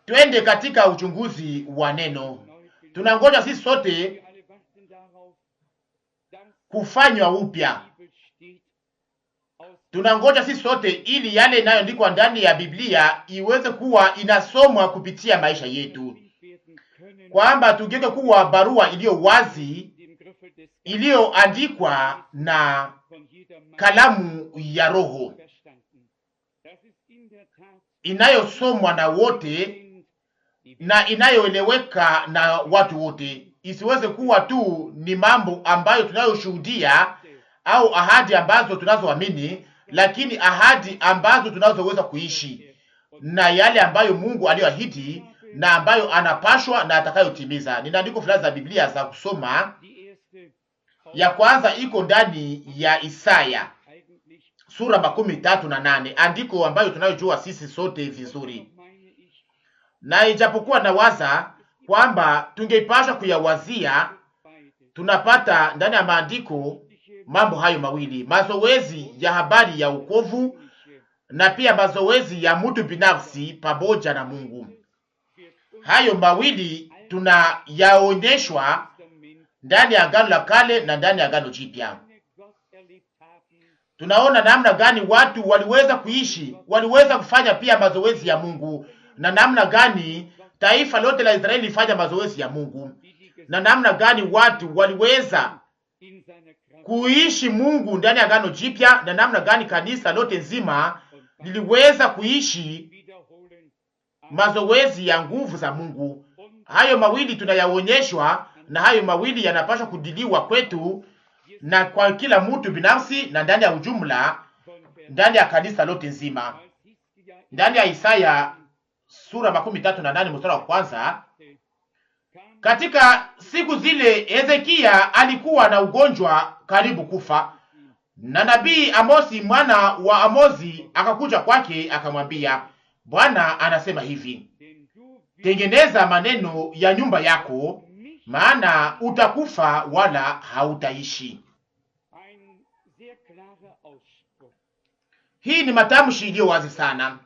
Twende katika uchunguzi wa neno. Tunangoja sisi sote kufanywa upya. Tunangoja sisi sote ili yale inayoandikwa ndani ya Biblia iweze kuwa inasomwa kupitia maisha yetu, kwamba tugeuke kuwa barua iliyo wazi, iliyoandikwa na kalamu ya Roho, inayosomwa na wote na inayoeleweka na watu wote. Isiweze kuwa tu ni mambo ambayo tunayoshuhudia au ahadi ambazo tunazoamini, lakini ahadi ambazo tunazoweza kuishi na yale ambayo Mungu aliyoahidi na ambayo anapashwa na atakayotimiza. Nina andiko fulani za Biblia za kusoma. Ya kwanza iko ndani ya Isaya sura 38, andiko ambayo tunayojua sisi sote vizuri, na ijapokuwa nawaza kwamba tungeipasha kuyawazia, tunapata ndani ya maandiko mambo hayo mawili: mazoezi ya habari ya wokovu na pia mazoezi ya mtu binafsi pamoja na Mungu. Hayo mawili tunayaonyeshwa ndani ya Agano la Kale na ndani ya Agano Jipya. Tunaona namna gani watu waliweza kuishi, waliweza kufanya pia mazoezi ya Mungu, na namna gani taifa lote la Israeli lifanya mazoezi ya Mungu, na namna gani watu waliweza kuishi Mungu ndani ya Agano Jipya, na namna gani kanisa lote nzima liliweza kuishi mazoezi ya nguvu za Mungu. Hayo mawili tunayaonyeshwa, na hayo mawili yanapaswa kudiliwa kwetu na kwa kila mtu binafsi na ndani ya ujumla, ndani ya kanisa lote nzima. Ndani ya Isaya sura 38 mstari wa kwanza, katika siku zile Hezekia alikuwa na ugonjwa karibu kufa, na nabii Amosi mwana wa Amozi akakuja kwake akamwambia, Bwana anasema hivi, tengeneza maneno ya nyumba yako, maana utakufa wala hautaishi. Hii ni matamshi iliyo wazi sana.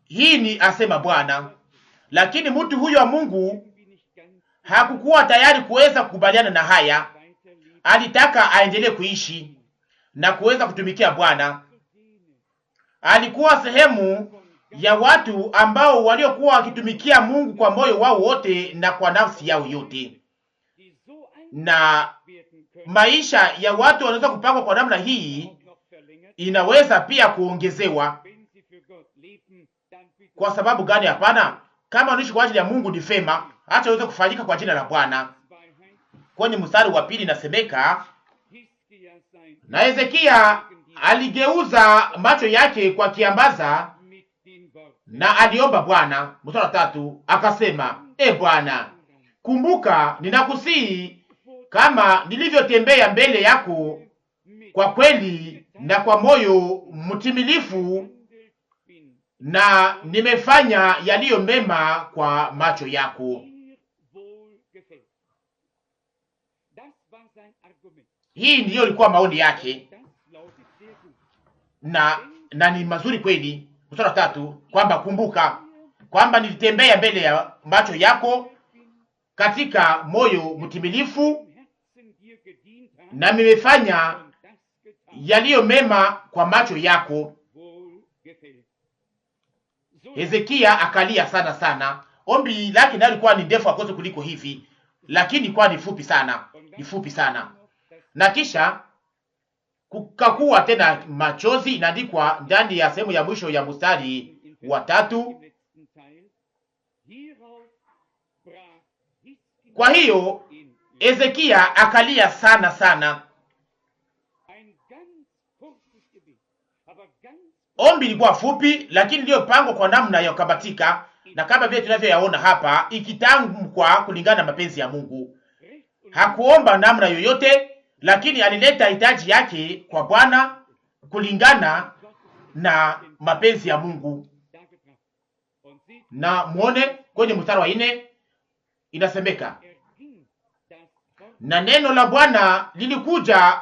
Hii ni asema Bwana. Lakini mtu huyo wa Mungu hakukuwa tayari kuweza kukubaliana na haya. Alitaka aendelee kuishi na kuweza kutumikia Bwana. Alikuwa sehemu ya watu ambao waliokuwa wakitumikia Mungu kwa moyo wao wote na kwa nafsi yao yote. Na maisha ya watu wanaweza kupangwa kwa namna hii, inaweza pia kuongezewa. Kwa sababu gani? Hapana, kama unaishi kwa ajili ya Mungu ni fema, acha uweze kufanyika kwa jina la Bwana. Kwenye mstari wa 2 nasemeka, na Hezekia aligeuza macho yake kwa kiambaza na aliomba Bwana. Mstari wa 3 akasema, Bwana, kumbuka ninakusihi, kama nilivyotembea mbele yako kwa kweli na kwa moyo mtimilifu, na nimefanya yaliyo mema kwa macho yako. Hii ndiyo ilikuwa maoni yake, na ni mazuri kweli. Mstari wa 3 kwamba kumbuka kwamba nilitembea mbele ya macho yako katika moyo mtimilifu, na nimefanya yaliyo mema kwa macho yako. Hezekia akalia sana sana. Ombi lake nalo lilikuwa ni ndefu akose kuliko hivi, lakini ilikuwa ni fupi sana, ni fupi sana. Na kisha kukakuwa tena machozi, inaandikwa ndani ya sehemu ya mwisho ya mstari wa 3. Kwa hiyo Hezekia akalia sana sana. Ombi lilikuwa fupi, lakini ndio pango kwa namna ya kukabatika, na kama vile tunavyoyaona hapa, ikitamkwa kulingana na mapenzi ya Mungu. Hakuomba namna yoyote, lakini alileta hitaji yake kwa Bwana kulingana na mapenzi ya Mungu. Na muone kwenye mstari wa 4 inasemeka, na neno la Bwana lilikuja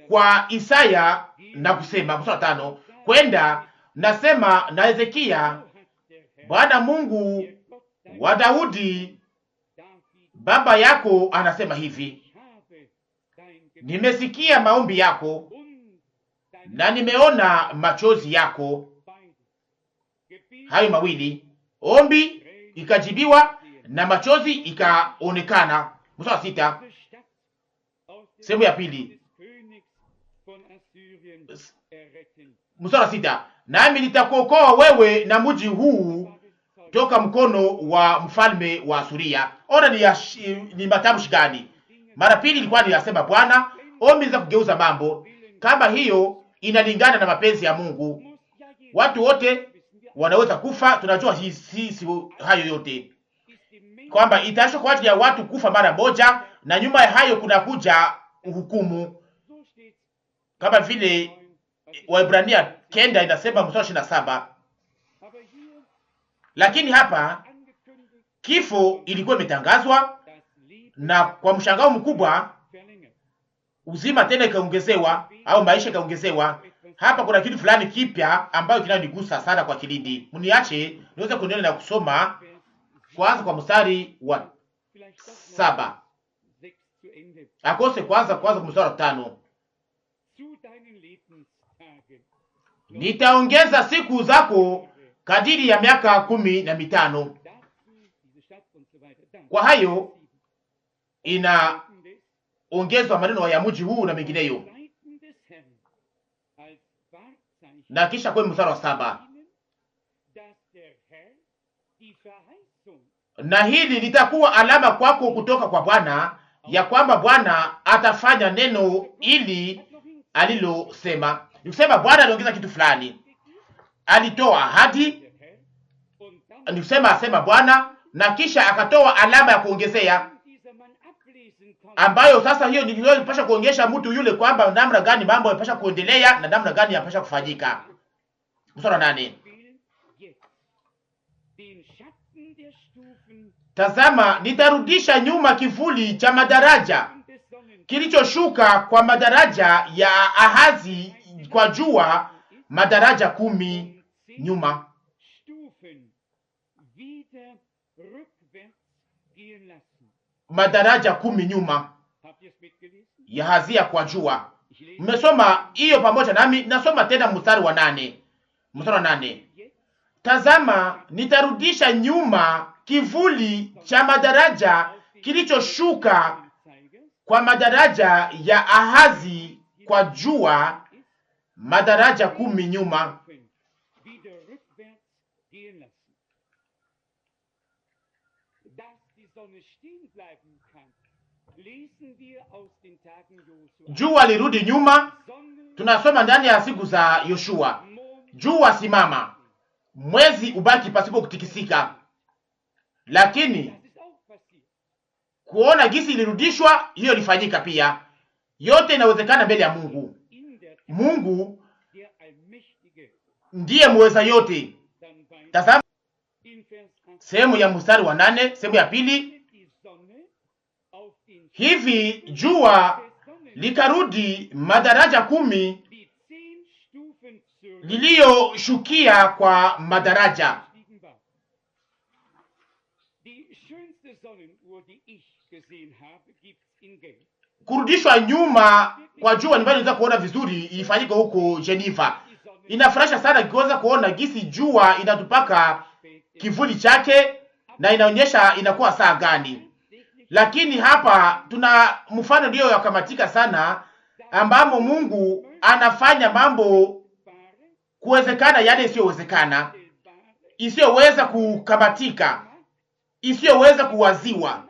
kwa Isaya na kusema, mstari wa 5, kwenda Nasema na Hezekia, Bwana Mungu wa Daudi baba yako anasema hivi, nimesikia maombi yako na nimeona machozi yako. Hayo mawili, ombi ikajibiwa na machozi ikaonekana. Mstari wa 6, sehemu ya pili, mstari wa 6, nami nitakuokoa wewe na mji huu toka mkono wa mfalme wa Asuria. Ona ni matamshi gani? Mara pili ilikuwa ni yasema Bwana, ombi za kugeuza mambo. Kama hiyo inalingana na mapenzi ya Mungu, watu wote wanaweza kufa. Tunajua hii hayo yote kwamba itaisha kwa ajili ya watu kufa mara moja, na nyuma ya hayo kuna kuja hukumu, kama vile Waebrania 9 inasema mstari 27. Lakini hapa kifo ilikuwa imetangazwa, na kwa mshangao mkubwa uzima tena ikaongezewa, au maisha ikaongezewa. Hapa kuna kitu fulani kipya ambayo kinanigusa sana kwa kilindi. Mniache niweze kuendelea na kusoma kwanza kwa mstari wa 7. Akose kwanza kwa mstari wa 5. Nitaongeza siku zako kadiri ya miaka 15. Kwa hayo inaongezwa maneno ya mji huu na mengineyo. Na kisha kwa mstari wa 7, na hili litakuwa alama kwako kutoka kwa Bwana, ya kwamba Bwana atafanya neno ili alilosema. Nikusema Bwana aliongeza kitu fulani, alitoa ahadi, nikusema asema Bwana, na kisha akatoa alama ya kuongezea, ambayo sasa hiyo ndio inapasha kuonyesha mtu yule kwamba namna gani mambo yanapasha kuendelea na namna gani yanapasha kufanyika. Mstari wa 8, tazama nitarudisha nyuma kivuli cha madaraja kilichoshuka kwa madaraja ya Ahazi kwa jua, madaraja 10 nyuma. Madaraja 10 nyuma ya Ahazia kwa jua. Mmesoma hiyo pamoja nami? Nasoma tena mstari wa 8. Mstari wa 8, tazama nitarudisha nyuma kivuli cha madaraja kilichoshuka kwa madaraja ya Ahazi kwa jua, madaraja 10 nyuma. Jua lirudi nyuma. Tunasoma ndani ya siku za Yoshua, jua simama, mwezi ubaki pasipo kutikisika. Lakini kuona gisi ilirudishwa, hiyo ilifanyika pia. Yote inawezekana mbele ya Mungu. Mungu ndiye muweza yote. Tazama sehemu ya mstari wa 8, sehemu ya pili, hivi jua likarudi madaraja 10 liliyoshukia kwa madaraja. Kurudishwa nyuma kwa jua nimbayo niweza kuona vizuri ilifanyika huko Geneva. Inafurahisha sana kiweza kuona gisi jua inatupaka kivuli chake na inaonyesha inakuwa saa gani. Lakini hapa tuna mfano ndio yakamatika sana, ambamo Mungu anafanya mambo kuwezekana yale isiyowezekana, isiyoweza kukamatika, isiyoweza kuwaziwa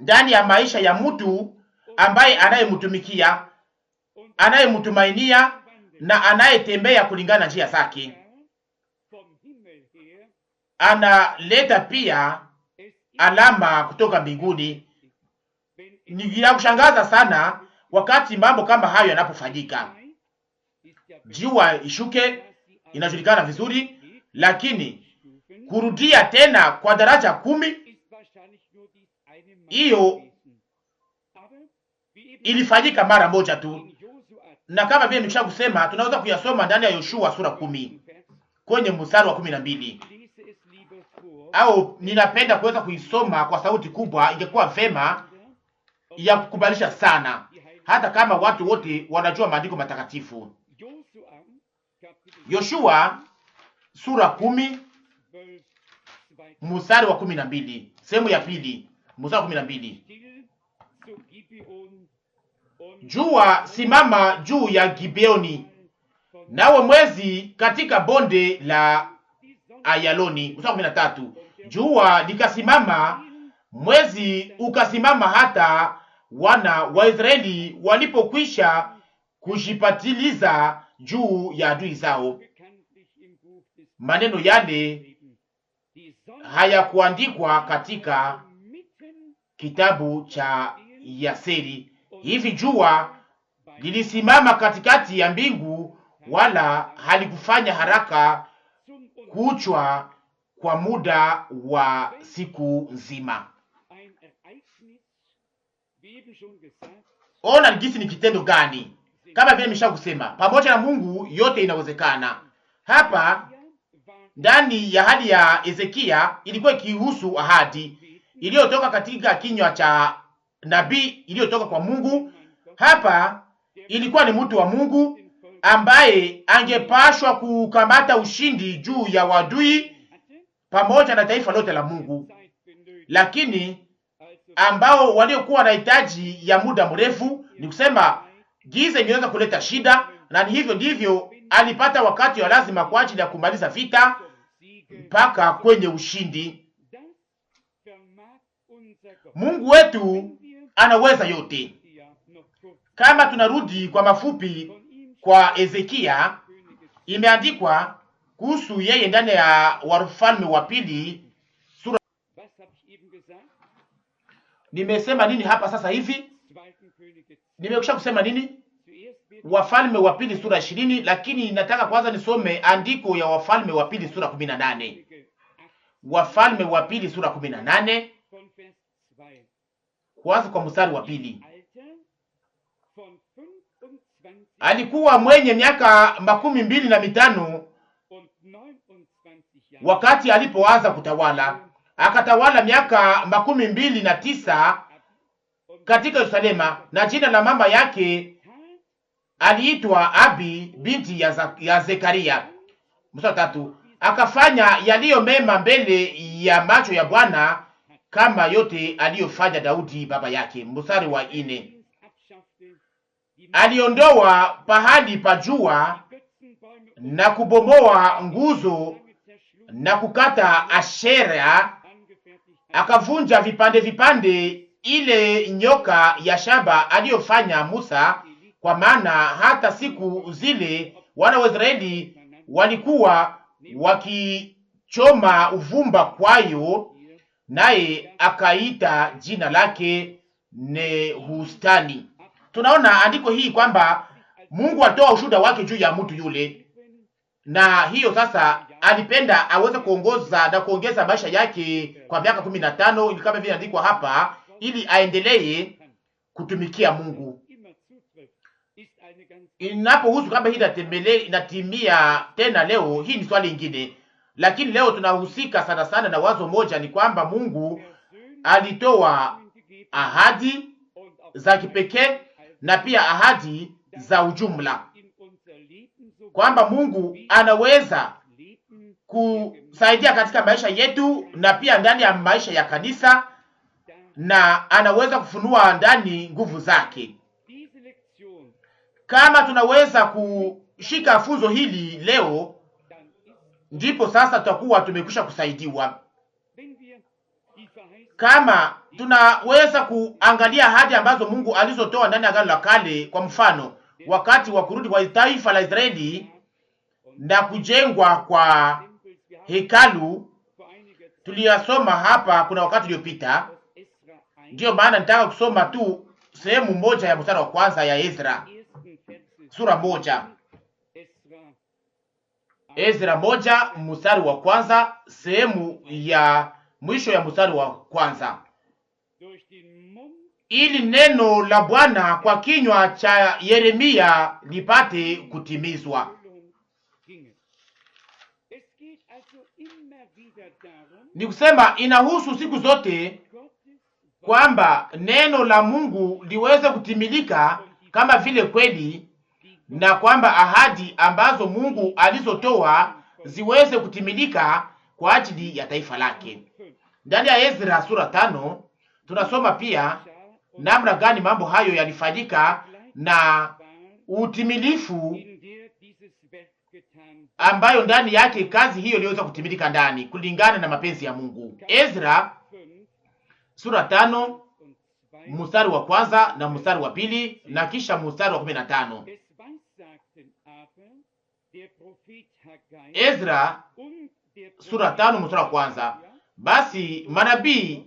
ndani ya maisha ya mtu ambaye anayemtumikia, anayemtumainia na anayetembea kulingana na njia zake. Analeta pia alama kutoka mbinguni. Ni ya kushangaza sana wakati mambo kama hayo yanapofanyika. Jua ishuke, inajulikana vizuri, lakini kurudia tena kwa daraja 10, hiyo ilifanyika mara moja tu. Na kama vile nimesha kusema, tunaweza kuyasoma ndani ya Yoshua sura 10. kwenye mstari wa 12, au ninapenda kuweza kuisoma kwa sauti kubwa. Ingekuwa vema ya kukubalisha sana, hata kama watu wote wanajua maandiko matakatifu. Yoshua sura 10 mstari wa 12, sehemu ya pili, mstari wa 12. Jua simama juu ya Gibeoni, nawe mwezi katika bonde la Ayaloni. Mstari wa 13. Jua likasimama, mwezi ukasimama, hata wana wa Israeli walipokwisha kujipatiliza juu ya adui zao. Maneno yale hayakuandikwa katika kitabu cha Yaseri. Hivi jua lilisimama katikati ya mbingu, wala halikufanya haraka kuchwa kwa muda wa siku nzima. Ona gisi ni kitendo gani! Kama vile nimesha kusema, pamoja na Mungu yote inawezekana. Hapa ndani ya hali ya Ezekia ilikuwa ikihusu ahadi iliyotoka katika kinywa cha nabii iliyotoka kwa Mungu. Hapa ilikuwa ni mtu wa Mungu ambaye angepashwa kukamata ushindi juu ya wadui pamoja na taifa lote la Mungu, lakini ambao waliokuwa na hitaji ya muda mrefu. Ni kusema giza ingeweza kuleta shida, na hivyo ndivyo alipata wakati wa lazima kwa ajili ya kumaliza vita mpaka kwenye ushindi. Mungu wetu anaweza yote. Kama tunarudi kwa mafupi kwa Ezekia, imeandikwa kuhusu yeye ndani ya Wafalme wa pili sura. Nimesema nini hapa sasa hivi? Nimekwisha kusema nini? Wafalme wa pili sura 20, lakini nataka kwanza nisome andiko ya Wafalme wa pili sura 18. Wafalme wa pili sura 18, kwanza kwa mstari wa pili. Alikuwa mwenye miaka 25 wakati alipoanza kutawala, akatawala miaka 29 katika Yerusalema, na jina la mama yake aliitwa Abi binti ya Zekaria. Mstari 3. Akafanya yaliyo mema mbele ya macho ya Bwana kama yote aliyofanya Daudi baba yake. Mstari wa 4. Aliondoa pahali pa jua na kubomoa nguzo na kukata Ashera, akavunja vipande vipande ile nyoka ya shaba aliyofanya Musa, kwa maana hata siku zile wana wa Israeli walikuwa wakichoma uvumba kwayo, naye akaita jina lake Nehustani. Tunaona andiko hii kwamba Mungu atoa ushuhuda wake juu ya mtu yule, na hiyo sasa alipenda aweze kuongoza na kuongeza maisha yake kwa miaka 15, ili kama vile andikwa hapa, ili aendelee kutumikia Mungu. Inapohusu kama hii inatimia tena leo, hii ni swali lingine, lakini leo tunahusika sana sana na wazo moja, ni kwamba Mungu alitoa ahadi za kipekee na pia ahadi za ujumla, kwamba Mungu anaweza kusaidia katika maisha yetu na pia ndani ya maisha ya kanisa, na anaweza kufunua ndani nguvu zake. Kama tunaweza kushika funzo hili leo, ndipo sasa tutakuwa tumekwisha kusaidiwa. Kama tunaweza kuangalia ahadi ambazo Mungu alizotoa ndani ya Agano la Kale, kwa mfano wakati wa kurudi kwa taifa la Israeli na kujengwa kwa hekalu, tuliyasoma hapa kuna wakati uliopita. Ndiyo maana nitaka kusoma tu sehemu moja ya mstari wa kwanza ya Ezra sura 1. Ezra 1 mstari wa kwanza, sehemu ya mwisho ya mstari wa kwanza. Ili neno la Bwana kwa kinywa cha Yeremia lipate kutimizwa. Ni kusema inahusu siku zote kwamba neno la Mungu liweze kutimilika kama vile kweli, na kwamba ahadi ambazo Mungu alizotoa ziweze kutimilika kwa ajili ya taifa lake. Ndani ya Ezra sura 5 tunasoma pia namna gani mambo hayo yalifanyika na utimilifu ambayo ndani yake kazi hiyo iliweza kutimilika ndani kulingana na mapenzi ya Mungu. Ezra sura 5 mstari wa kwanza na mstari wa pili na kisha mstari wa 15. Ezra sura 5 mstari wa kwanza. Basi manabii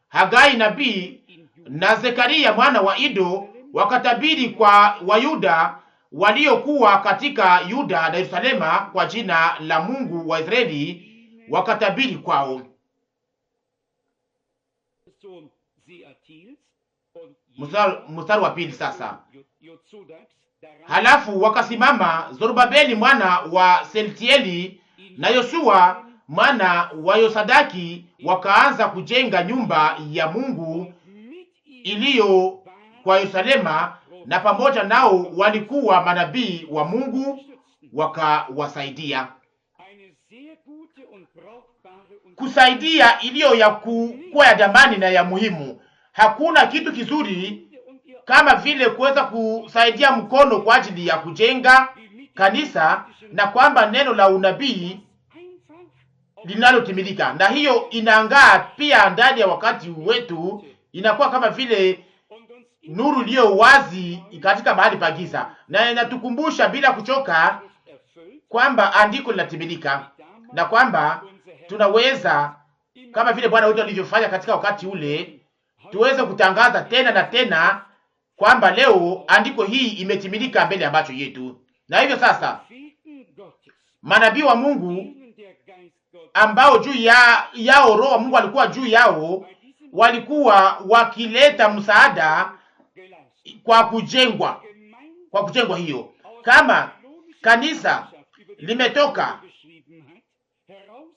Hagai nabii na Zekaria mwana wa Ido wakatabiri kwa Wayuda waliokuwa katika Yuda na Yerusalema kwa jina la Mungu wa Israeli, wakatabiri kwao. Mstari wa pili sasa. Halafu wakasimama Zorobabeli mwana wa Seltieli na Yoshua mwana wa Yosadaki, wakaanza kujenga nyumba ya Mungu iliyo kwa Yerusalema, na pamoja nao walikuwa manabii wa Mungu wakawasaidia. Kusaidia iliyo ya kuwa ya damani na ya muhimu. Hakuna kitu kizuri kama vile kuweza kusaidia mkono kwa ajili ya kujenga kanisa, na kwamba neno la unabii linalotimilika, na hiyo inaangaa pia ndani ya wakati wetu, inakuwa kama vile nuru iliyo wazi katika mahali pa giza, na inatukumbusha bila kuchoka kwamba andiko linatimilika, na kwamba tunaweza kama vile Bwana wetu alivyofanya katika wakati ule, tuweze kutangaza tena na tena kwamba leo andiko hii imetimilika mbele ya macho yetu. Na hivyo sasa manabii wa Mungu ambao juu yao Roho wa Mungu alikuwa juu yao, walikuwa wakileta msaada kwa kujengwa hiyo. Kama kanisa limetoka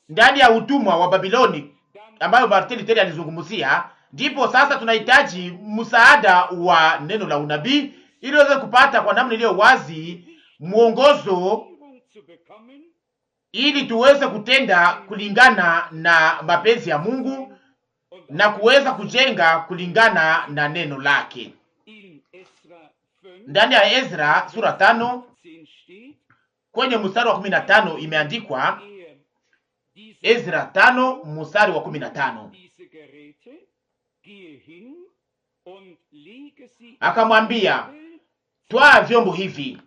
ndani ya utumwa wa Babiloni ambayo Martin Luther alizungumzia, ndipo sasa tunahitaji msaada wa neno la unabii ili tuweze kupata kwa namna iliyo wazi mwongozo, ili tuweze kutenda kulingana na mapenzi ya Mungu na kuweza kujenga kulingana na neno lake. Ndani ya Ezra sura 5 kwenye mstari wa 15 imeandikwa, Ezra 5 mstari wa 15, akamwambia, twaa vyombo hivi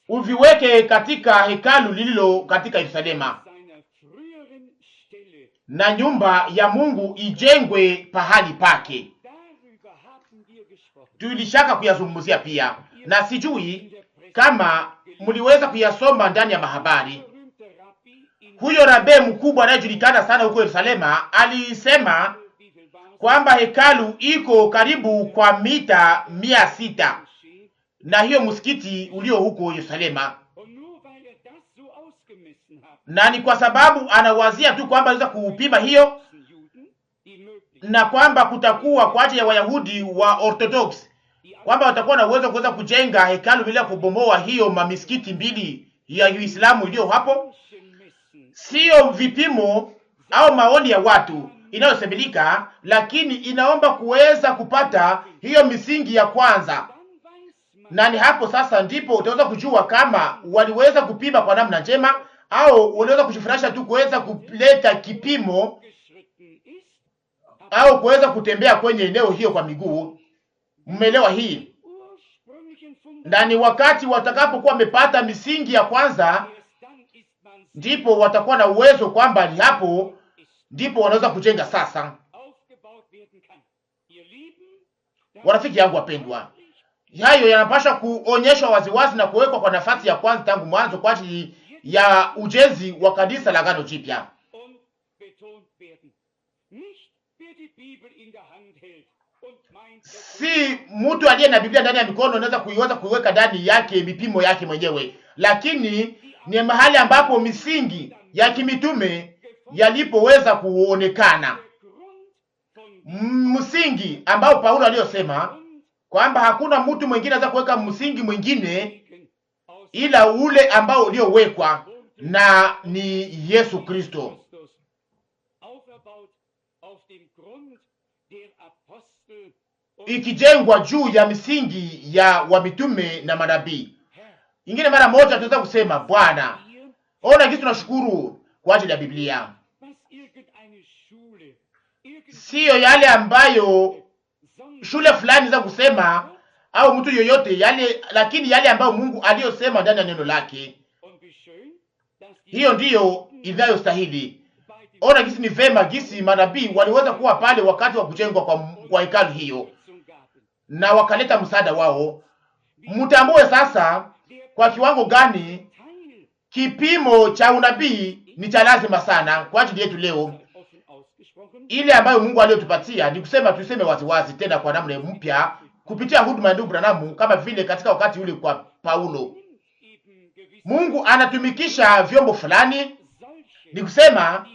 uviweke katika hekalu lililo katika Yerusalema, na nyumba ya Mungu ijengwe pahali pake. Tulishaka kuyazungumzia pia, na sijui kama mliweza kuyasoma ndani ya mahabari. Huyo rabe mkubwa anayejulikana sana huko Yerusalema alisema kwamba hekalu iko karibu kwa mita 600 na hiyo msikiti ulio huko Yerusalema, na ni kwa sababu anawazia tu kwamba anaweza kuupima hiyo, na kwamba kutakuwa kwa ajili ya Wayahudi wa Orthodox kwamba watakuwa na uwezo kuweza kujenga hekalu bila kubomoa hiyo mamisikiti mbili ya Uislamu iliyo hapo. Sio vipimo au maoni ya watu inayosemilika, lakini inaomba kuweza kupata hiyo misingi ya kwanza, na ni hapo sasa ndipo utaweza kujua kama waliweza kupima kwa namna njema au waliweza kujifurahisha tu kuweza kuleta kipimo au kuweza kutembea kwenye eneo hiyo kwa miguu. Mmeelewa hii? Na ni wakati watakapokuwa wamepata misingi ya kwanza, ndipo watakuwa na uwezo kwamba ni hapo ndipo wanaweza kujenga sasa. Warafiki yangu wapendwa, hayo yanapaswa kuonyeshwa waziwazi na kuwekwa kwa nafasi ya kwanza tangu mwanzo kwa ajili ya ujenzi wa kanisa la Agano Jipya. Si mtu aliye na Biblia ndani ya mikono anaweza kuiweka ndani yake mipimo yake mwenyewe, lakini ni mahali ambapo misingi ya kimitume yalipoweza kuonekana, msingi ambao Paulo aliyosema kwamba hakuna mtu mwingine anaweza kuweka msingi mwingine ila ule ambao uliowekwa na ni Yesu Kristo, ikijengwa juu ya misingi ya wamitume na manabii. Ingine mara moja tunaweza kusema Bwana, ona kitu, tunashukuru kwa ajili ya Biblia, siyo yale ambayo shule fulani za kusema au mtu yoyote yale, lakini yale ambayo Mungu aliyosema ndani ya neno lake, hiyo ndiyo inayostahili. Ona gisi ni vema gisi manabii waliweza kuwa pale wakati wa kujengwa kwa hekalu hiyo na wakaleta msaada wao. Mtambue sasa kwa kiwango gani kipimo cha unabii ni cha lazima sana kwa ajili yetu leo. Ile ambayo Mungu aliyotupatia ni kusema, tuseme waziwazi tena kwa namna mpya kupitia huduma ya ndugu Branham, kama vile katika wakati ule kwa Paulo. Mungu anatumikisha vyombo fulani, ni kusema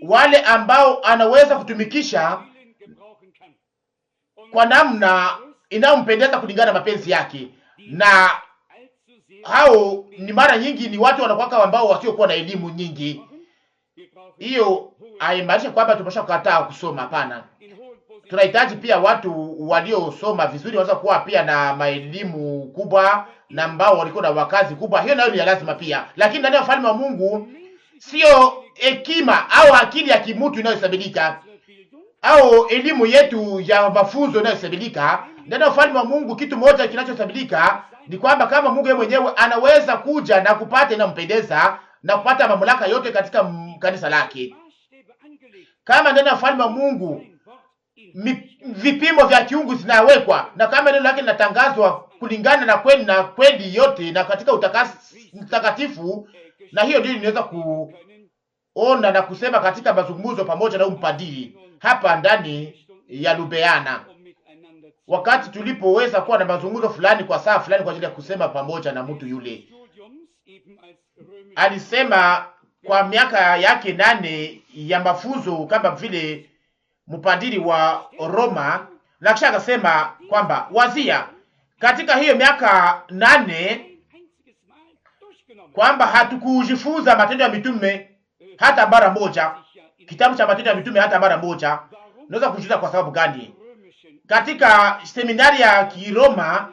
wale ambao anaweza kutumikisha kwa namna inayompendeza kulingana na mapenzi yake, na hao ni mara nyingi ni watu wanakuwa ambao wasiokuwa na elimu nyingi. Hiyo haimaanishi kwamba tumesha kukataa kusoma, hapana. Tunahitaji pia watu waliosoma vizuri, wanaweza kuwa pia na maelimu kubwa na ambao walikuwa na wakazi kubwa, hiyo nayo ni lazima pia. Lakini ndani ya ufalme wa Mungu sio hekima au akili ya kimutu inayosabilika au elimu yetu ya mafunzo inayosabilika. Ndani ya ufalme wa Mungu kitu moja kinachosabilika ni kwamba kama Mungu yeye mwenyewe anaweza kuja na kupata inampendeza na kupata mamlaka yote katika kanisa lake. Kama ndani ya ufalme wa Mungu vipimo vya kiungu zinawekwa, na kama neno lake linatangazwa kulingana na kweli yote na katika utakatifu, na hiyo ndio inaweza kuona na kusema katika mazungumzo pamoja na mpadiri hapa ndani ya Lubeana, wakati tulipoweza kuwa na mazungumzo fulani kwa saa fulani kwa ajili ya kusema pamoja na mtu yule. Alisema kwa miaka yake 8 ya mafunzo kama vile mpadiri wa Roma, na kisha akasema kwamba wazia katika hiyo miaka 8 kwamba hatukujifunza matendo ya mitume hata mara moja, kitabu cha matendo ya mitume hata mara moja. Naweza kujiuliza kwa sababu gani? Katika seminari ya Kiroma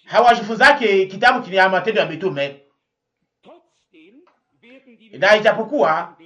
hawajifunzake kitabu cha matendo ya mitume, na ijapokuwa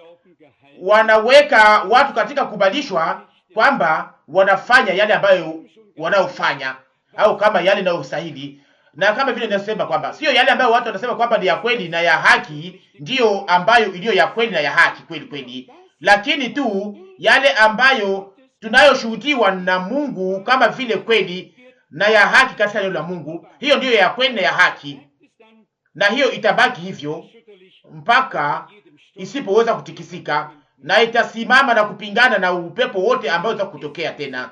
wanaweka watu katika kubalishwa kwamba wanafanya yale ambayo wanaofanya au kama yale yanayostahili, na kama vile ninasema kwamba sio yale ambayo watu wanasema kwamba ni ya kweli na ya haki ndiyo ambayo iliyo ya kweli na ya haki kweli kweli, lakini tu yale ambayo tunayoshuhudiwa na Mungu kama vile kweli na ya haki katika neno la Mungu, hiyo ndiyo ya kweli na ya haki, na hiyo itabaki hivyo mpaka isipoweza kutikisika, na itasimama na kupingana na upepo wote ambao utaka kutokea tena.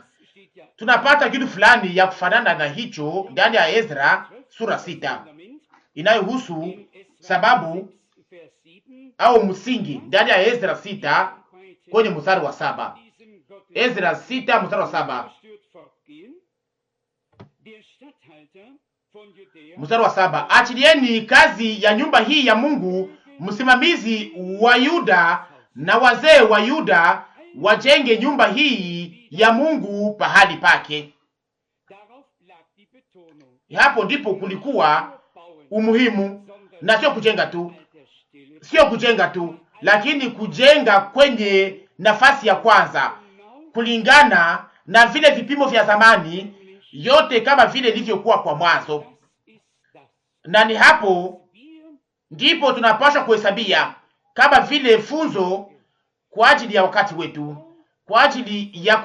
Tunapata kitu fulani ya kufanana na hicho ndani ya Ezra sura 6 inayohusu sababu au msingi ndani ya Ezra 6 kwenye mstari wa 7. Ezra 6 mstari wa 7. Mstari wa 7: achilieni kazi ya nyumba hii ya Mungu, msimamizi wa Yuda na wazee wa Yuda wajenge nyumba hii ya Mungu pahali pake. Hapo ndipo kulikuwa umuhimu, na sio kujenga tu, lakini kujenga kwenye nafasi ya kwanza kulingana na vile vipimo vya zamani yote, kama vile ilivyokuwa kwa mwanzo. Na ni hapo ndipo tunapaswa kuhesabia kama vile funzo kwa ajili ya wakati wetu, kwa ajili ya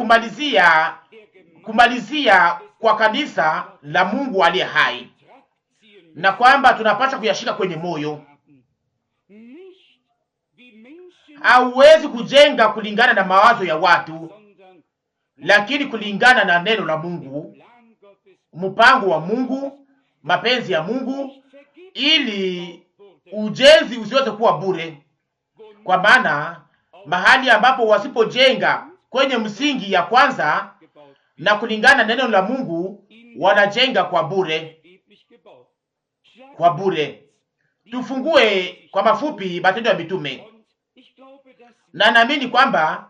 kumalizia kwa kanisa la Mungu aliye hai, na kwamba tunapaswa kuyashika kwenye moyo. Hauwezi kujenga kulingana na mawazo ya watu, lakini kulingana na neno la Mungu, mpango wa Mungu, mapenzi ya Mungu, ili ujenzi usiweze kuwa bure. Kwa maana mahali ambapo wasipojenga kwenye msingi ya kwanza na kulingana na neno la Mungu, wanajenga kwa bure, kwa bure. Tufungue kwa mafupi Matendo ya Mitume, na naamini kwamba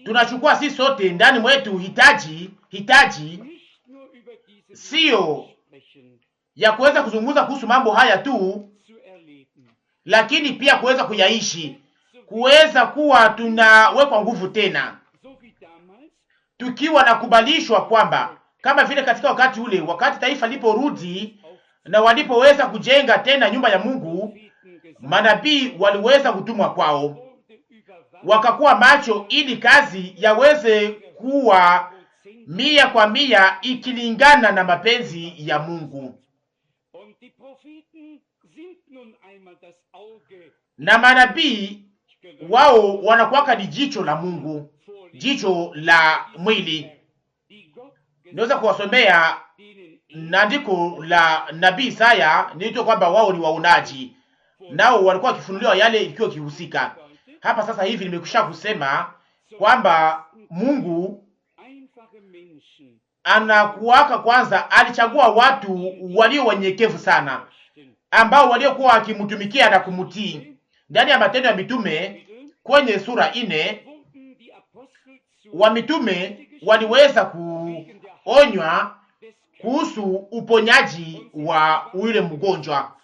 tunachukua sisi sote ndani mwetu hitaji sio ya kuweza kuzungumza kuhusu mambo haya tu, lakini pia kuweza kuyaishi, kuweza kuwa tunawekwa nguvu tena, tukiwa na kubalishwa kwamba kama vile katika wakati ule, wakati taifa liporudi na walipoweza kujenga tena nyumba ya Mungu, manabii waliweza kutumwa kwao, wakakuwa macho ili kazi yaweze kuwa 100% ikilingana na mapenzi ya Mungu. Na manabii wao wanakuwaka ni jicho la Mungu, jicho la mwili. Naweza kuwasomea andiko la nabii Isaya, nilitoa kwamba wao ni waonaji, nao walikuwa wakifunuliwa yale ikiwa kihusika. Hapa sasa hivi nimekwisha kusema kwamba Mungu anakuwaka kwanza, alichagua watu walio wanyenyekevu sana, ambao waliokuwa wakimtumikia na kumtii. Ndani ya Matendo ya Mitume kwenye sura 4, wa mitume waliweza kuonywa kuhusu uponyaji wa yule mgonjwa,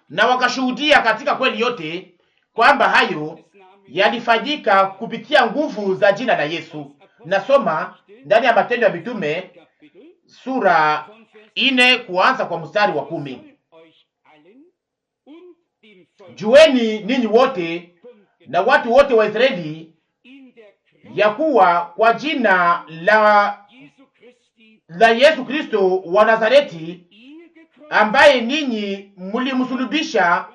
na wakashuhudia katika kweli yote kwamba hayo yalifanyika kupitia nguvu za jina la Yesu. Nasoma ndani ya Matendo ya Mitume sura 4 kuanza kwa mstari wa 10. Jueni ninyi wote na watu wote wa Israeli ya kuwa kwa jina la Yesu Kristo wa Nazareti, ambaye ninyi mlimsulubisha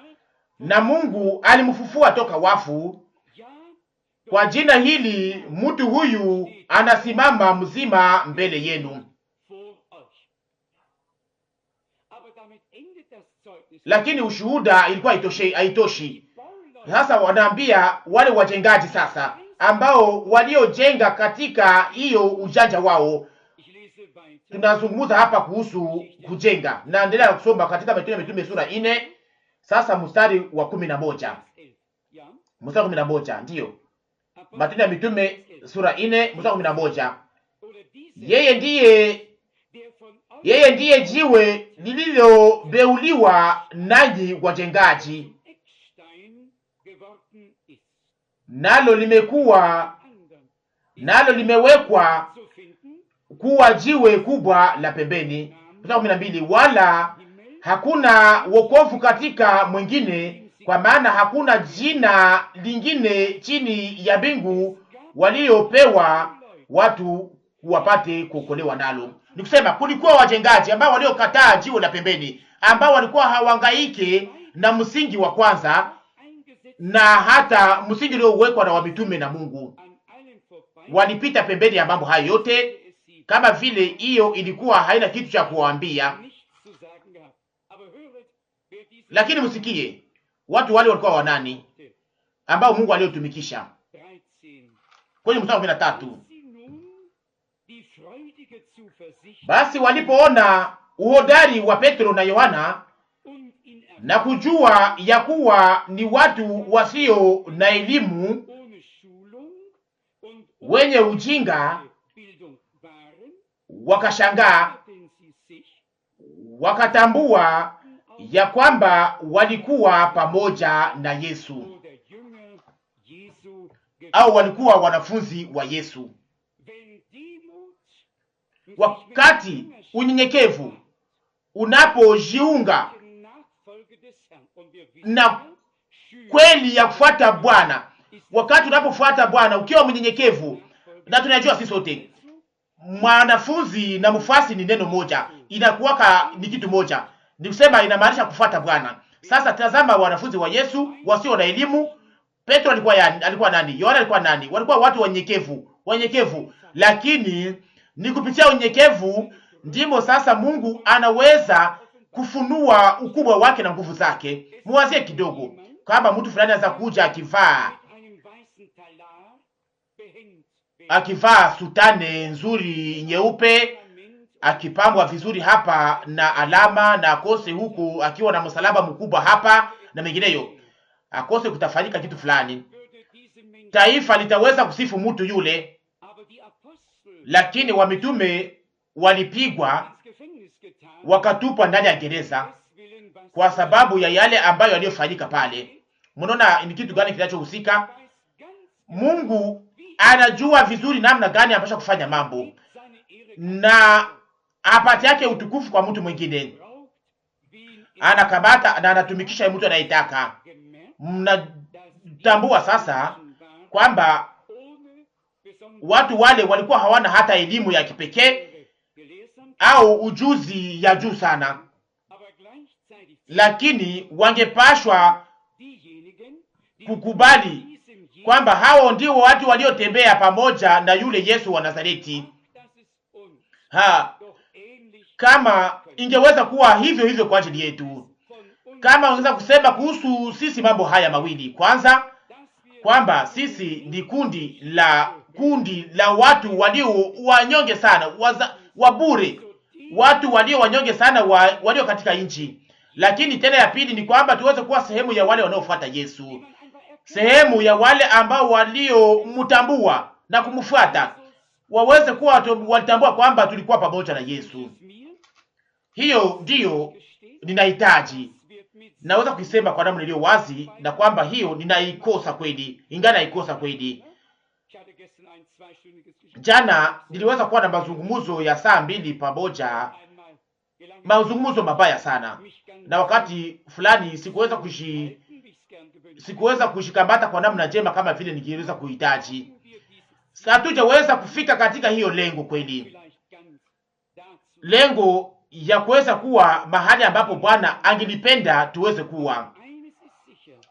na Mungu alimfufua toka wafu, kwa jina hili mtu huyu anasimama mzima mbele yenu. Lakini ushuhuda ilikuwa haitoshi. Sasa wanaambia wale wajengaji sasa, ambao waliojenga katika hiyo ujanja wao. Tunazungumza hapa kuhusu kujenga. Naendelea kusoma katika Matendo ya Mitume sura 4, sasa mstari wa 11. Mstari wa 11 ndio. Matendo ya Mitume sura 4 mstari wa 11. Yeye ndiye jiwe lililobeuliwa nanyi wajengaji, nalo limewekwa kuwa jiwe kubwa la pembeni. Mstari wa 12. Wala hakuna wokovu katika mwingine, kwa maana hakuna jina lingine chini ya mbingu waliopewa watu wapate kuokolewa nalo. Ni kusema kulikuwa wajengaji ambao waliokataa jiwe la pembeni, ambao walikuwa hawangaike na msingi wa kwanza na hata msingi uliowekwa na wamitume na Mungu. Walipita pembeni ya mambo hayo yote, kama vile hiyo ilikuwa haina kitu cha kuwaambia. Lakini msikie watu wale walikuwa wanani ambao Mungu aliotumikisha. Kwenye mstari wa 13, basi walipoona uhodari wa Petro na Yohana na kujua ya kuwa ni watu wasio na elimu, wenye ujinga, wakashangaa, wakatambua ya kwamba walikuwa pamoja na Yesu, au walikuwa wanafunzi wa Yesu. Wakati unyenyekevu unapojiunga na kweli ya kufuata Bwana, wakati unapofuata Bwana ukiwa mnyenyekevu, na tunajua sisi sote mwanafunzi na mfuasi ni neno moja, inakuwaka ni kitu moja, ni kusema inamaanisha kufuata Bwana. Sasa tazama wanafunzi wa Yesu wasio na elimu. Petro alikuwa nani? Yohana alikuwa nani? Walikuwa watu wanyenyekevu, wanyenyekevu, lakini ni kupitia unyenyekevu ndimo sasa Mungu anaweza kufunua ukubwa wake na nguvu zake. Muwazie kidogo, kama mtu fulani anaweza kuja akivaa sutane nzuri nyeupe, akipambwa vizuri hapa na alama na akose huku akiwa na msalaba mkubwa hapa na mengineyo, akose kutafanyika kitu fulani, taifa litaweza kusifu mtu yule. Lakini wamitume walipigwa wakatupwa ndani ya gereza kwa sababu ya yale ambayo yaliyofanyika pale. Mnaona ni kitu gani kinachohusika? Mungu anajua vizuri namna gani anapaswa kufanya mambo na apate yake utukufu kwa mtu mwingine. Anakamata na anatumikisha mtu anayetaka. Mnatambua sasa kwamba watu wale walikuwa hawana hata elimu ya kipekee au ujuzi ya juu sana, lakini wangepashwa kukubali kwamba hao ndio watu waliotembea pamoja na yule Yesu wa Nazareti. Kama ingeweza kuwa hivyo hivyo kwa ajili yetu, kama ungeweza kusema kuhusu sisi mambo haya mawili, kwanza kwamba sisi ni kundi la watu walio wanyonge sana, wabure, watu walio wanyonge sana, walio katika nchi. Lakini tena ya pili ni kwamba tuweze kuwa sehemu ya wale wanaofuata Yesu, sehemu ya wale ambao waliomtambua na kumfuata, waweze kuwa walitambua kwamba tulikuwa pamoja na Yesu. Hiyo ndiyo ninahitaji. Naweza kuisema kwa namna iliyo wazi na kwamba hiyo ninaikosa kweli, ingana naikosa kweli. Jana niliweza kuwa na mazungumzo ya saa 2 pamoja, mazungumzo mabaya sana, na wakati fulani sikuweza kushikamata kwa namna njema kama vile ningeweza kuhitaji. Hatujaweza kufika katika hiyo lengo kweli, lengo ya kuweza kuwa mahali ambapo Bwana angelipenda tuweze kuwa.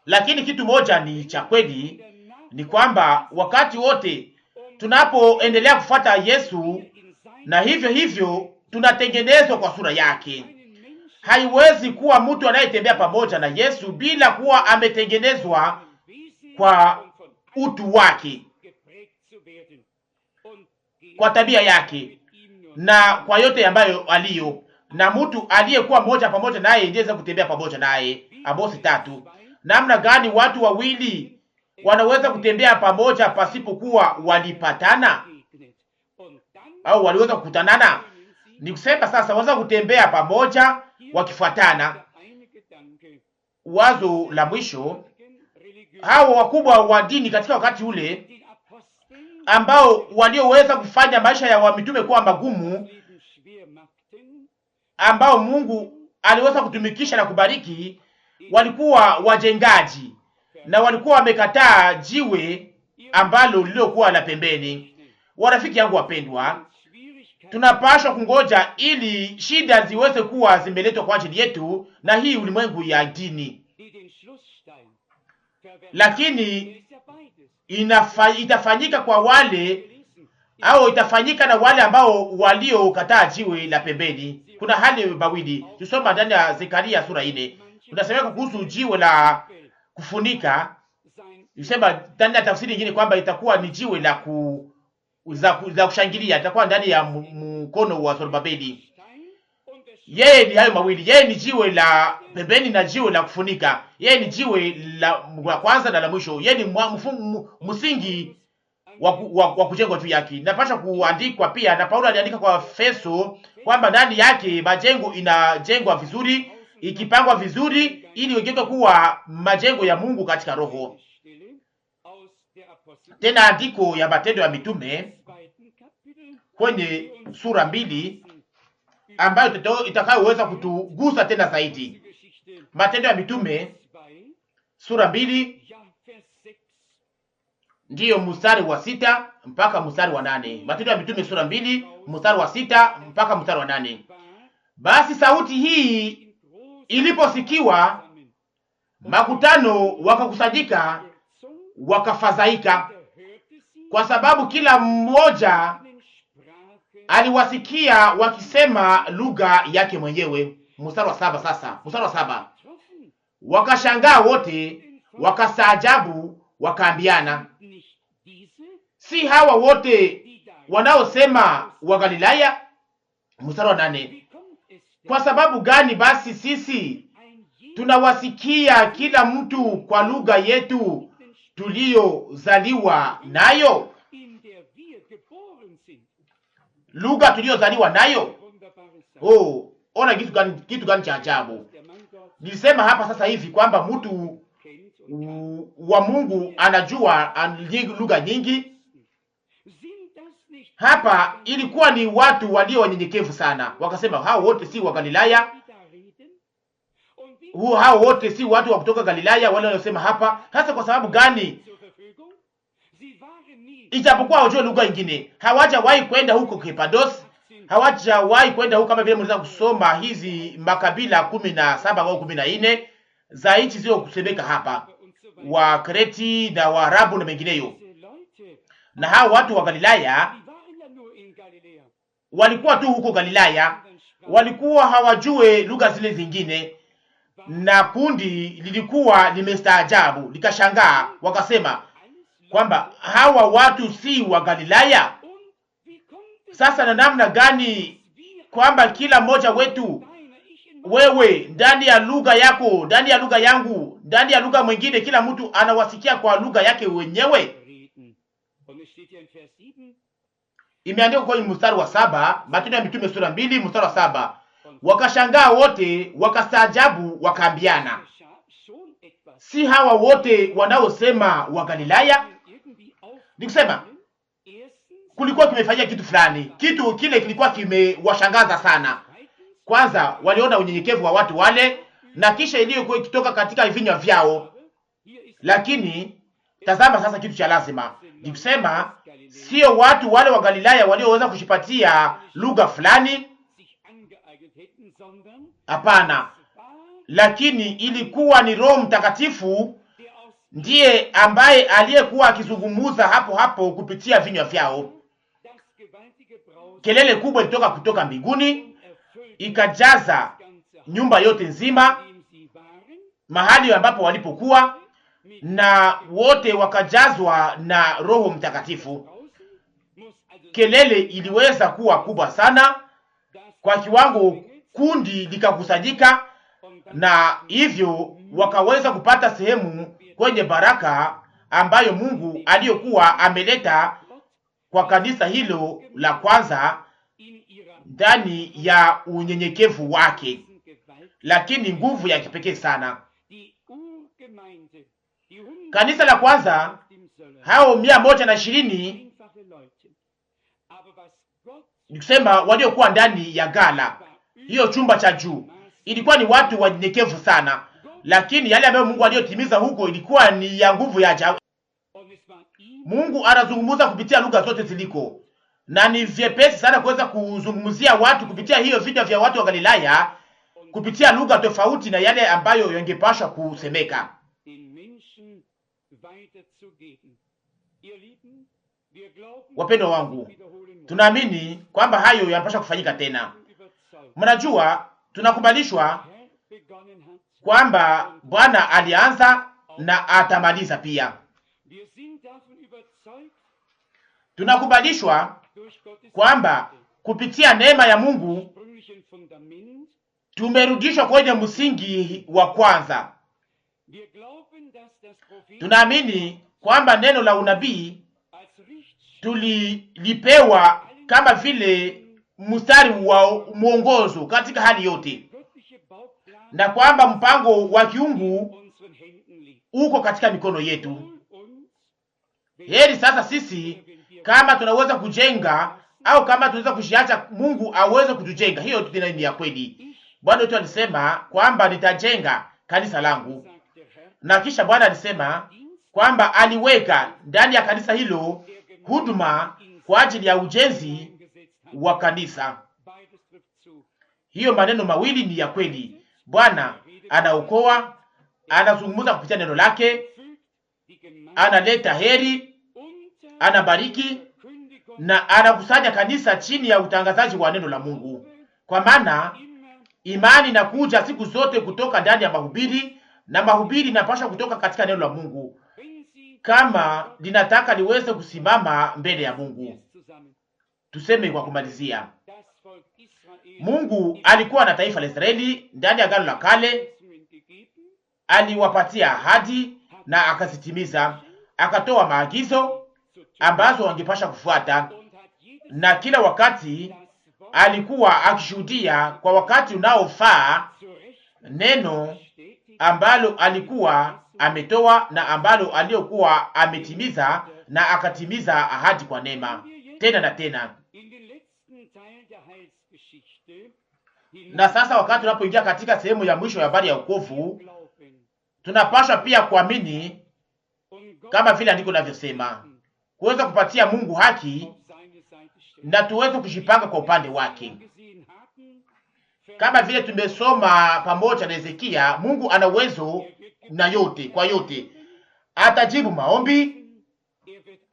Lakini kitu moja ni cha kweli, ni kwamba wakati wote tunapoendelea kufuata Yesu, na hivyo hivyo tunatengenezwa kwa sura yake. Haiwezi kuwa mtu anayetembea pamoja na Yesu bila kuwa ametengenezwa kwa utu wake, kwa tabia yake na kwa yote ambayo aliyo. Na mtu aliyekuwa moja pamoja naye ndiye kutembea pamoja naye. Amosi 3. Namna gani watu wawili wanaweza kutembea pamoja pasipokuwa walipatana au waliweza kukutanana? Ni kusema sasa wanaweza kutembea pamoja wakifuatana. Wazo la mwisho, hao wakubwa wa dini katika wakati ule ambao walioweza kufanya maisha ya wamitume kuwa magumu, ambao Mungu aliweza kutumikisha na kubariki, walikuwa wajengaji na walikuwa wamekataa jiwe ambalo liliokuwa la pembeni. Warafiki yangu wapendwa, tunapaswa kungoja ili shida ziweze kuwa zimeletwa kwa ajili yetu na hii ulimwengu ya dini, lakini itafanyika kwa wale au itafanyika na wale ambao waliokataa jiwe la pembeni. Kuna hali mawili. Tusoma ndani ya Zekaria sura 4. Unasemeka kuhusu jiwe la kufunika. Yusema ndani ya tafsiri nyingine kwamba itakuwa ni jiwe la kushangilia, itakuwa ndani ya mkono wa Zorobabeli. Yeye ni hayo mawili. Yeye ni jiwe la pembeni na jiwe la kufunika. Yeye ni jiwe la kwanza na la mwisho. Yeye ni msingi wa kujengwa juu yake. Napasha kuandikwa pia na Paulo aliandika kwa Efeso kwamba ndani yake majengo inajengwa vizuri, ikipangwa vizuri ili igeuke kuwa majengo ya Mungu katika roho. Tena andiko ya Matendo ya Mitume kwenye sura 2 ambayo itakayoweza kutugusa tena zaidi. Matendo ya Mitume sura 2 ndiyo mstari wa 6 mpaka mstari wa 8. Matendo ya Mitume sura 2 mstari wa 6 mpaka mstari wa 8. Basi sauti hii iliposikiwa, makutano wakakusanyika, wakafadhaika, kwa sababu kila mmoja aliwasikia wakisema lugha yake mwenyewe. Mstari wa 7 sasa, mstari wa 7, wakashangaa wote, wakastaajabu, wakaambiana, si hawa wote wanaosema wa Galilaya? Mstari wa 8, kwa sababu gani basi sisi tunawasikia kila mtu kwa lugha yetu tuliyozaliwa nayo? Lugha tuliyozaliwa nayo. Oh, ona kitu gani cha ajabu. Nilisema hapa sasa hivi kwamba mtu wa Mungu anajua lugha nyingi. Hapa ilikuwa ni watu walio wanyenyekevu sana, wakasema hao wote si wa Galilaya, hao wote si watu wa kutoka Galilaya wale wanaosema hapa. Hasa kwa sababu gani? Ijapokuwa hawajua lugha nyingine, hawajawahi kwenda huko Kepados, hawajawahi kwenda huko, kama vile mnaweza kusoma hizi makabila 17 au 14 za nchi zio kusemeka hapa, wa Kreti na Waarabu na mengineyo. Na hao watu wa Galilaya walikuwa tu huko Galilaya, walikuwa hawajue lugha zile zingine, na kundi lilikuwa limestaajabu likashangaa, wakasema kwamba hawa watu si wa Galilaya. Sasa na namna gani kwamba kila mmoja wetu, wewe ndani ya lugha yako, ndani ya lugha yangu, ndani ya lugha mwingine, kila mtu anawasikia kwa lugha yake wenyewe? Imeandikwa kwenye mstari wa 7, Matendo ya Mitume sura 2 mstari wa 7, wakashangaa wote, wakastaajabu, wakaambiana, si hawa wote wanaosema wa Galilaya? Nikusema kulikuwa kimefanyia kitu fulani, kitu kile kilikuwa kimewashangaza sana. Kwanza waliona unyenyekevu wa watu wale, na kisha iliyokuwa ikitoka katika vinywa vyao. Lakini tazama sasa, kitu cha lazima nikusema, sio watu wale wa Galilaya walioweza kushipatia lugha fulani, hapana, lakini ilikuwa ni Roho Mtakatifu ndiye ambaye aliyekuwa akizungumuza hapo hapo kupitia vinywa vyao. Kelele kubwa ilitoka kutoka mbinguni ikajaza nyumba yote nzima, mahali ambapo walipokuwa, na wote wakajazwa na Roho Mtakatifu. Kelele iliweza kuwa kubwa sana kwa kiwango kundi likakusanyika, na hivyo wakaweza kupata sehemu kwenye baraka ambayo Mungu aliyokuwa ameleta kwa kanisa hilo la kwanza ndani ya unyenyekevu wake, lakini nguvu ya kipekee sana. Kanisa la kwanza, hao 120 nikusema waliokuwa ndani ya gala, hiyo chumba cha juu, ilikuwa ni watu wanyenyekevu sana, lakini yale ambayo Mungu aliyotimiza huko ilikuwa ni ya nguvu ya ajabu. Mungu anazungumza kupitia lugha zote ziliko, na ni vyepesi sana kuweza kuzungumzia watu kupitia hiyo vita vya watu wa Galilaya, kupitia lugha tofauti na yale ambayo yangepaswa kusemeka. Wapendwa wangu, tunaamini kwamba hayo yanapaswa kufanyika tena. Mnajua, tunakubalishwa kwamba Bwana alianza na atamaliza pia. Tunakubalishwa kwamba kupitia neema ya Mungu tumerudishwa kwenye msingi wa kwanza. Tunaamini kwamba neno la unabii tulilipewa kama vile mstari wa mwongozo katika hali yote, na kwamba mpango wa kiungu uko katika mikono yetu. Heri sasa sisi kama tunaweza kujenga au kama tunaweza kushiacha Mungu aweze kutujenga. Hiyo ni ya kweli. Bwana wetu alisema kwamba nitajenga kanisa langu, na kisha Bwana alisema kwamba aliweka ndani ya kanisa hilo huduma kwa ajili ya ujenzi wa kanisa. Hiyo maneno mawili ni ya kweli. Bwana anaokoa, anazungumza kupitia neno lake, analeta heri, anabariki na anakusanya kanisa chini ya utangazaji wa neno la Mungu, kwa maana imani inakuja siku zote kutoka ndani ya mahubiri, na mahubiri inapaswa kutoka katika neno la Mungu kama linataka liweze kusimama mbele ya Mungu. Tuseme kwa kumalizia, Mungu alikuwa na taifa la Israeli ndani ya Agano la Kale, aliwapatia ahadi na akazitimiza, akatoa maagizo ambazo wangepasha kufuata, na kila wakati alikuwa akishuhudia kwa wakati unaofaa neno ambalo alikuwa ametoa na ambalo aliyokuwa ametimiza, na akatimiza ahadi kwa neema tena na tena. Na sasa wakati tunapoingia katika sehemu ya mwisho ya habari ya wokovu, tunapaswa pia kuamini kama vile andiko linavyosema, kuweza kupatia Mungu haki na tuweze kujipanga kwa upande wake. Kama vile tumesoma pamoja na Hezekia, Mungu ana uwezo na yote, kwa yote atajibu maombi,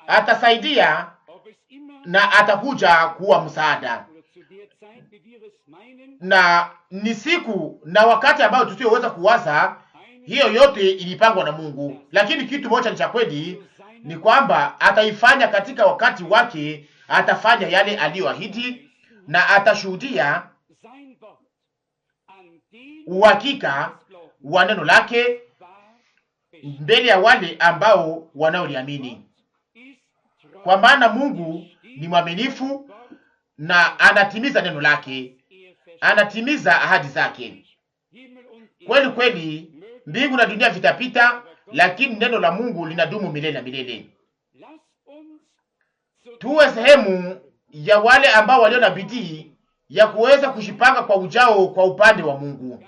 atasaidia na atakuja kuwa msaada. Na ni siku na wakati ambao tusioweza kuwaza, hiyo yote ilipangwa na Mungu. Lakini kitu moja ni cha kweli, ni kwamba ataifanya katika wakati wake, atafanya yale aliyoahidi na atashuhudia uhakika wa neno lake mbele ya wale ambao wanaoliamini. Kwa maana Mungu ni mwaminifu na anatimiza neno lake, anatimiza ahadi zake. Kweli kweli, mbingu na dunia vitapita, lakini neno la Mungu linadumu milele na milele. Tuwe sehemu ya wale ambao walio na bidii ya kuweza kujipanga kwa ujao kwa upande wa Mungu.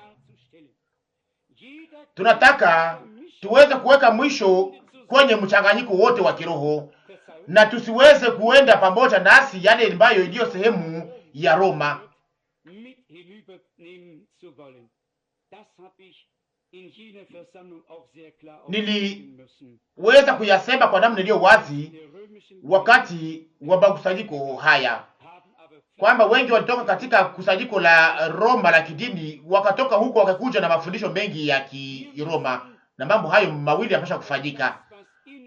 Tunataka tuweze kuweka mwisho kwenye mchanganyiko wote wa kiroho, na tusiweze kuenda pamoja nasi yale ambayo iliyo sehemu ya Roma. Niliweza kuyasema kwa namna iliyo wazi wakati wa makusanyiko haya, kwamba wengi walitoka katika kusanyiko la Roma la kidini, wakatoka huko wakakuja na mafundisho mengi ya Kiroma, na mambo hayo mawili yanapaswa kufanyika.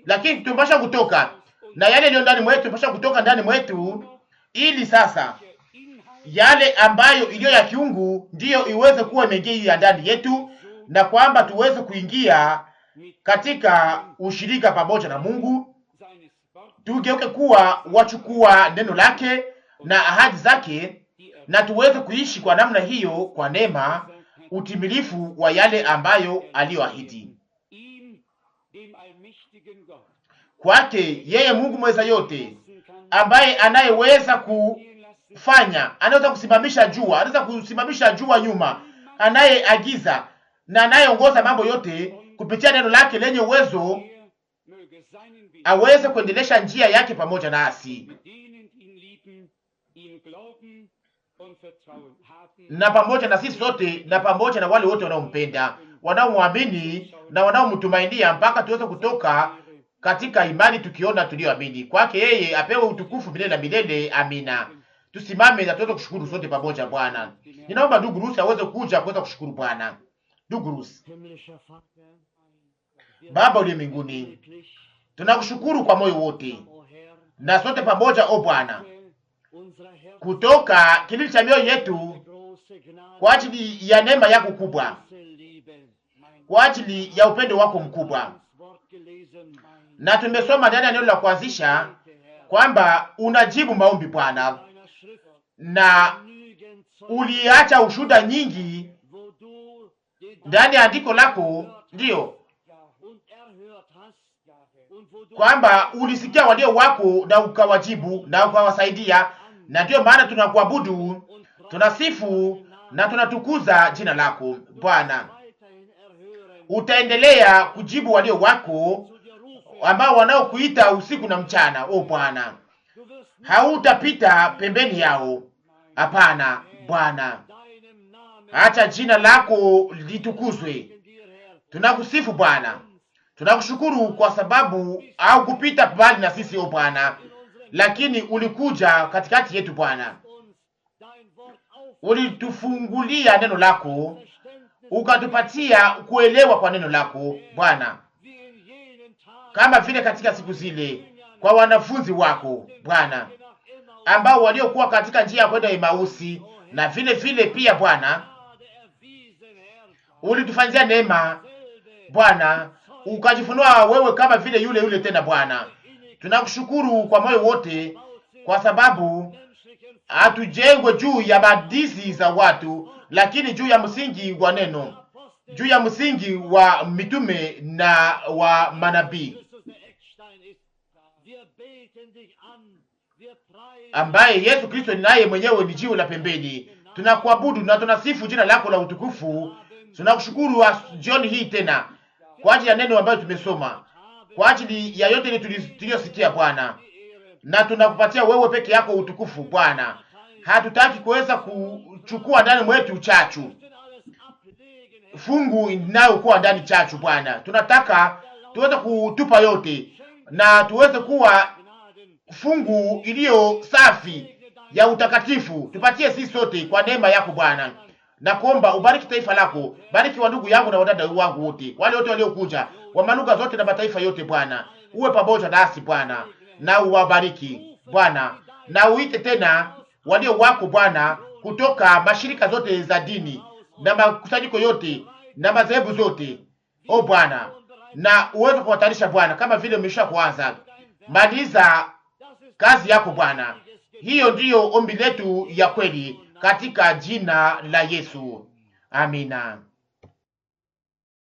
Lakini tunapaswa kutoka na yale yaliyo ndani mwetu, tunapaswa kutoka ndani mwetu, ili sasa yale ambayo iliyo ya kiungu ndiyo iweze kuwa imeingia ndani yetu, na kwamba tuweze kuingia katika ushirika pamoja na Mungu, tugeuke kuwa wachukua neno lake na ahadi zake, na tuweze kuishi kwa namna hiyo kwa neema, utimilifu wa yale ambayo aliyoahidi. Kwake yeye Mungu mweza yote, ambaye anayeweza kufanya, anaweza kusimamisha jua, anaweza kusimamisha jua nyuma, anayeagiza na anayeongoza mambo yote kupitia neno lake lenye uwezo, aweze kuendelesha njia yake pamoja nasi na pamoja na sisi sote, na pamoja na wale wote wanaompenda, wanaomwamini na wanaomtumainia, mpaka tuweze kutoka katika imani tukiona tulioamini. Kwake yeye apewe utukufu milele na milele. Amina. Tusimame na tuweze kushukuru sote pamoja Bwana. Ninaomba ndugu Rusi aweze kuja kuweza kushukuru Bwana. Ndugu Rusi. Baba uliye mbinguni, tunakushukuru kwa moyo wote na sote pamoja, o Bwana, kutoka kilindi cha mioyo yetu, kwa ajili ya neema yako kubwa, kwa ajili ya upendo wako mkubwa. Na tumesoma ndani ya neno la kuanzisha kwamba unajibu maombi Bwana, na uliacha ushuhuda nyingi ndani ya andiko lako, ndiyo kwamba ulisikia walio wako na ukawajibu na ukawasaidia. Na ndiyo maana tunakuabudu, tunasifu na tunatukuza jina lako Bwana. Utaendelea kujibu walio wako ambao wanaokuita usiku na mchana, o Bwana. Hautapita pembeni yao, hapana Bwana. Acha jina lako litukuzwe. Tunakusifu Bwana, Tunakushukuru kwa sababu au kupita mbali na sisi o Bwana, lakini ulikuja katikati yetu Bwana, ulitufungulia neno lako, ukatupatia kuelewa kwa neno lako Bwana, kama vile katika siku zile kwa wanafunzi wako Bwana, ambao waliokuwa katika njia ya kwenda Emausi, na vile vile pia Bwana ulitufanyia neema Bwana, ukajifunua wewe kama vile yule yule tena Bwana. Tunakushukuru kwa moyo wote, kwa sababu hatujengwe juu ya hadithi za watu, lakini juu ya msingi wa neno, juu ya msingi wa mitume na wa manabii, ambaye Yesu Kristo naye mwenyewe ni jiwe la pembeni. Tunakuabudu na tunasifu jina lako la utukufu. Tunakushukuru jioni hii tena kwa ajili ya neno ambayo tumesoma, kwa ajili ya yote tuliyosikia Bwana, na tunakupatia wewe peke yako utukufu Bwana. Hatutaki kuweza kuchukua ndani mwetu chachu, fungu inayokuwa ndani chachu Bwana. Tunataka tuweze kutupa yote na tuweze kuwa fungu iliyo safi ya utakatifu. Tupatie sisi sote kwa neema yako Bwana, na kuomba ubariki taifa lako, bariki wa ndugu yangu na wadada wangu wote, wale wote waliokuja wa malugha zote na mataifa yote Bwana. Uwe pamoja nasi Bwana, na uwabariki Bwana, na uite tena walio wako Bwana kutoka mashirika zote za dini na makusanyiko yote na madhehebu zote o Bwana, na uweze kuwatarisha Bwana kama vile umesha kuanza. Maliza kazi yako Bwana. Hiyo ndiyo ombi letu ya kweli katika jina la Yesu. Amina.